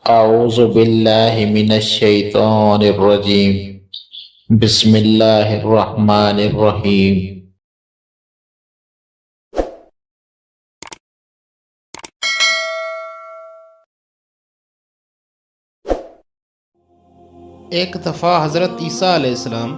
اعوذ باللہ من الشیطان الرجیم بسم اللہ الرحمن الرحیم۔ ایک دفعہ حضرت عیسیٰ علیہ السلام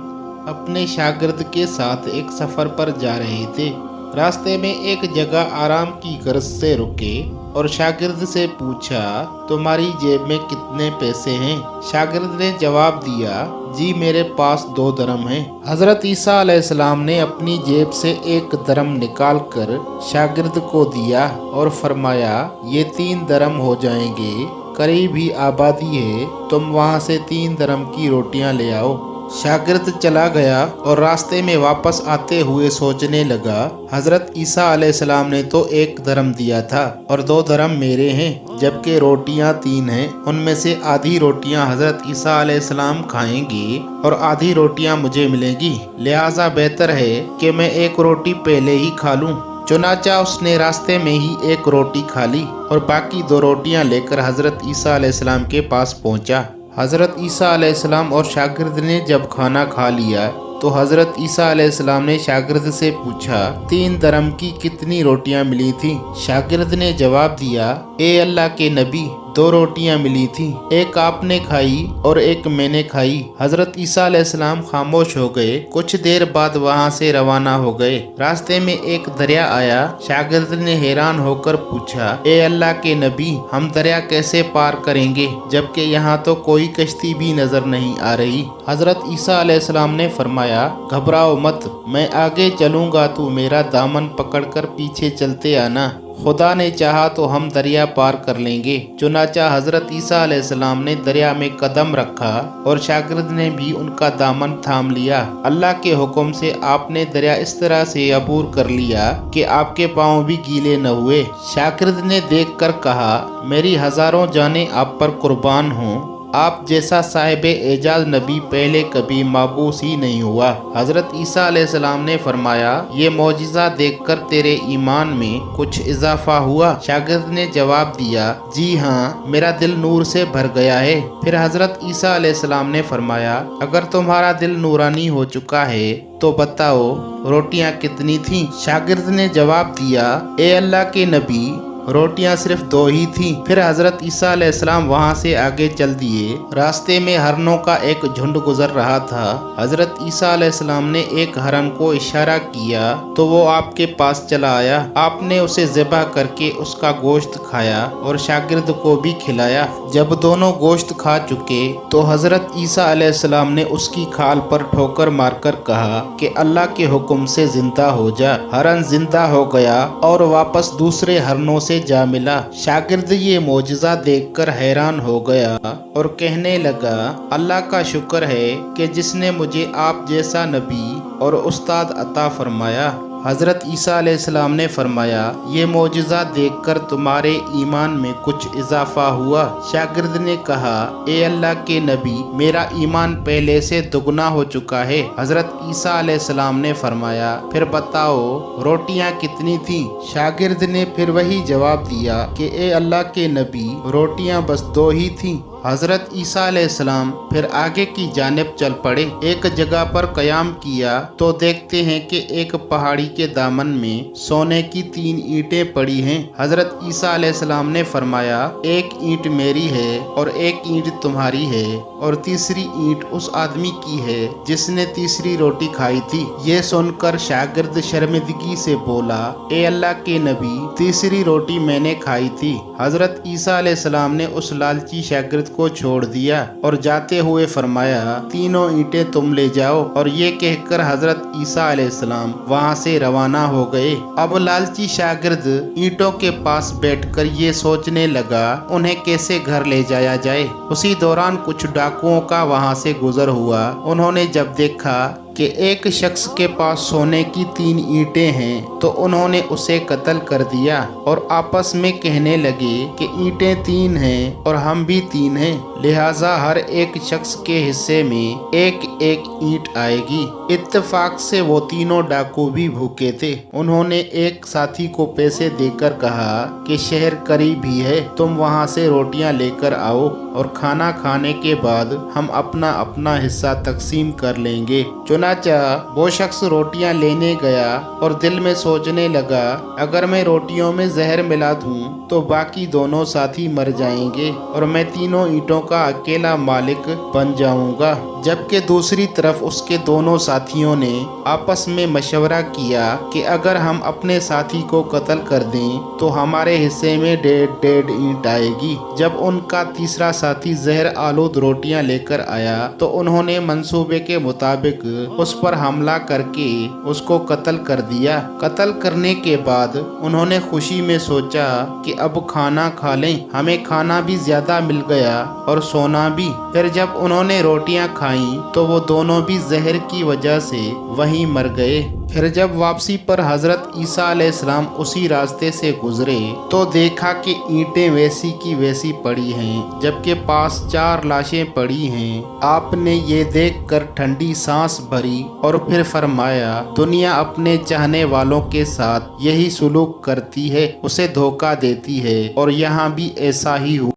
اپنے شاگرد کے ساتھ ایک سفر پر جا رہے تھے۔ راستے میں ایک جگہ آرام کی غرض سے رکے اور شاگرد سے پوچھا، تمہاری جیب میں کتنے پیسے ہیں؟ شاگرد نے جواب دیا، جی میرے پاس 2 درم ہیں۔ حضرت عیسیٰ علیہ السلام نے اپنی جیب سے 1 درم نکال کر شاگرد کو دیا اور فرمایا، یہ 3 درم ہو جائیں گے، قریب ہی آبادی ہے، تم وہاں سے 3 درم کی روٹیاں لے آؤ۔ شاگرد چلا گیا اور راستے میں واپس آتے ہوئے سوچنے لگا، حضرت عیسیٰ علیہ السلام نے تو 1 درم دیا تھا اور 2 درم میرے ہیں، جبکہ روٹیاں 3 ہیں، ان میں سے آدھی روٹیاں حضرت عیسیٰ علیہ السلام کھائیں گے اور آدھی روٹیاں مجھے ملیں گی، لہٰذا بہتر ہے کہ میں 1 روٹی پہلے ہی کھا لوں۔ چنانچہ اس نے راستے میں ہی 1 روٹی کھا لی اور باقی 2 روٹیاں لے کر حضرت عیسیٰ علیہ السلام کے پاس پہنچا۔ حضرت عیسیٰ علیہ السلام اور شاگرد نے جب کھانا کھا لیا تو حضرت عیسیٰ علیہ السلام نے شاگرد سے پوچھا، 3 درم کی کتنی روٹیاں ملی تھیں؟ شاگرد نے جواب دیا، اے اللہ کے نبی، 2 روٹیاں ملی تھیں، 1 آپ نے کھائی اور 1 میں نے کھائی۔ حضرت عیسیٰ علیہ السلام خاموش ہو گئے، کچھ دیر بعد وہاں سے روانہ ہو گئے۔ راستے میں ایک دریا آیا، شاگرد نے حیران ہو کر پوچھا، اے اللہ کے نبی، ہم دریا کیسے پار کریں گے جبکہ یہاں تو کوئی کشتی بھی نظر نہیں آ رہی؟ حضرت عیسیٰ علیہ السلام نے فرمایا، گھبراؤ مت، میں آگے چلوں گا، تو میرا دامن پکڑ کر پیچھے چلتے آنا، خدا نے چاہا تو ہم دریا پار کر لیں گے۔ چنانچہ حضرت عیسیٰ علیہ السلام نے دریا میں قدم رکھا اور شاگرد نے بھی ان کا دامن تھام لیا۔ اللہ کے حکم سے آپ نے دریا اس طرح سے عبور کر لیا کہ آپ کے پاؤں بھی گیلے نہ ہوئے۔ شاگرد نے دیکھ کر کہا، میری ہزاروں جانیں آپ پر قربان ہوں، آپ جیسا صاحب اعجاز نبی پہلے کبھی مابعوث ہی نہیں ہوا۔ حضرت عیسیٰ علیہ السلام نے فرمایا، یہ معجزہ دیکھ کر تیرے ایمان میں کچھ اضافہ ہوا؟ شاگرد نے جواب دیا، جی ہاں، میرا دل نور سے بھر گیا ہے۔ پھر حضرت عیسیٰ علیہ السلام نے فرمایا، اگر تمہارا دل نورانی ہو چکا ہے تو بتاؤ روٹیاں کتنی تھیں؟ شاگرد نے جواب دیا، اے اللہ کے نبی، روٹیاں صرف 2 ہی تھیں۔ پھر حضرت عیسیٰ علیہ السلام وہاں سے آگے چل دیے۔ راستے میں ہرنوں کا ایک جھنڈ گزر رہا تھا۔ حضرت عیسیٰ علیہ السلام نے ایک ہرن کو اشارہ کیا تو وہ آپ کے پاس چلا آیا۔ آپ نے اسے ذبح کر کے اس کا گوشت کھایا اور شاگرد کو بھی کھلایا۔ جب دونوں گوشت کھا چکے تو حضرت عیسیٰ علیہ السلام نے اس کی کھال پر ٹھوکر مار کر کہا کہ اللہ کے حکم سے زندہ ہو جا۔ ہرن زندہ ہو گیا اور واپس دوسرے ہرنوں سے جا ملا۔ شاگرد یہ معجزہ دیکھ کر حیران ہو گیا اور کہنے لگا، اللہ کا شکر ہے کہ جس نے مجھے آپ جیسا نبی اور استاد عطا فرمایا۔ حضرت عیسیٰ علیہ السلام نے فرمایا، یہ معجزہ دیکھ کر تمہارے ایمان میں کچھ اضافہ ہوا؟ شاگرد نے کہا، اے اللہ کے نبی، میرا ایمان پہلے سے دگنا ہو چکا ہے۔ حضرت عیسیٰ علیہ السلام نے فرمایا، پھر بتاؤ روٹیاں کتنی تھیں؟ شاگرد نے پھر وہی جواب دیا کہ اے اللہ کے نبی، روٹیاں بس 2 ہی تھیں۔ حضرت عیسیٰ علیہ السلام پھر آگے کی جانب چل پڑے۔ ایک جگہ پر قیام کیا تو دیکھتے ہیں کہ ایک پہاڑی کے دامن میں سونے کی 3 اینٹیں پڑی ہیں۔ حضرت عیسیٰ علیہ السلام نے فرمایا، 1 اینٹ میری ہے اور 1 اینٹ تمہاری ہے اور تیسری اینٹ اس آدمی کی ہے جس نے تیسری روٹی کھائی تھی۔ یہ سن کر شاگرد شرمندگی سے بولا، اے اللہ کے نبی، تیسری روٹی میں نے کھائی تھی۔ حضرت عیسیٰ علیہ السلام نے اس لالچی شاگرد کو چھوڑ دیا اور جاتے ہوئے فرمایا، 3 اینٹیں تم لے جاؤ، اور یہ کہہ کر حضرت عیسیٰ علیہ السلام وہاں سے روانہ ہو گئے۔ اب لالچی شاگرد اینٹوں کے پاس بیٹھ کر یہ سوچنے لگا انہیں کیسے گھر لے جایا جائے۔ اسی دوران کچھ ڈاکوؤں کا وہاں سے گزر ہوا۔ انہوں نے جب دیکھا کہ ایک شخص کے پاس سونے کی 3 اینٹیں ہیں تو انہوں نے اسے قتل کر دیا اور آپس میں کہنے لگے کہ اینٹیں 3 ہیں اور ہم بھی 3 ہیں، لہٰذا ہر ایک شخص کے حصے میں ایک ایک اینٹ آئے گی۔ اتفاق سے وہ تینوں ڈاکو بھی بھوکے تھے۔ انہوں نے ایک ساتھی کو پیسے دے کر کہا کہ شہر قریب ہی ہے، تم وہاں سے روٹیاں لے کر آؤ اور کھانا کھانے کے بعد ہم اپنا اپنا حصہ تقسیم کر لیں گے۔ چنانچہ وہ شخص روٹیاں لینے گیا اور دل میں سوچنے لگا اگر میں روٹیوں میں زہر ملا دوں تو باقی دونوں ساتھی مر جائیں گے اور میں تینوں اینٹوں کا اکیلا مالک بن جاؤں گا، جبکہ دوسری طرف اس کے دونوں ساتھیوں نے آپس میں مشورہ کیا کہ اگر ہم اپنے ساتھی کو قتل کر دیں تو ہمارے حصے میں 1.5 اینٹ آئے گی۔ جب ان کا تیسرا ساتھی زہر آلود روٹیاں لے کر آیا تو انہوں نے منصوبے کے مطابق اس پر حملہ کر کے اس کو قتل کر دیا۔ قتل کرنے کے بعد انہوں نے خوشی میں سوچا کہ اب کھانا کھا لیں، ہمیں کھانا بھی زیادہ مل گیا اور سونا بھی۔ پھر جب انہوں نے روٹیاں کھائیں تو وہ دونوں بھی زہر کی وجہ سے وہیں مر گئے۔ پھر جب واپسی پر حضرت عیسیٰ علیہ السلام اسی راستے سے گزرے تو دیکھا کہ اینٹیں ویسی کی ویسی پڑی ہیں جبکہ پاس 4 لاشیں پڑی ہیں۔ آپ نے یہ دیکھ کر ٹھنڈی سانس بھری اور پھر فرمایا دنیا اپنے چاہنے والوں کے ساتھ یہی سلوک کرتی ہے، اسے دھوکہ دیتی ہے اور یہاں بھی ایسا ہی ہوا۔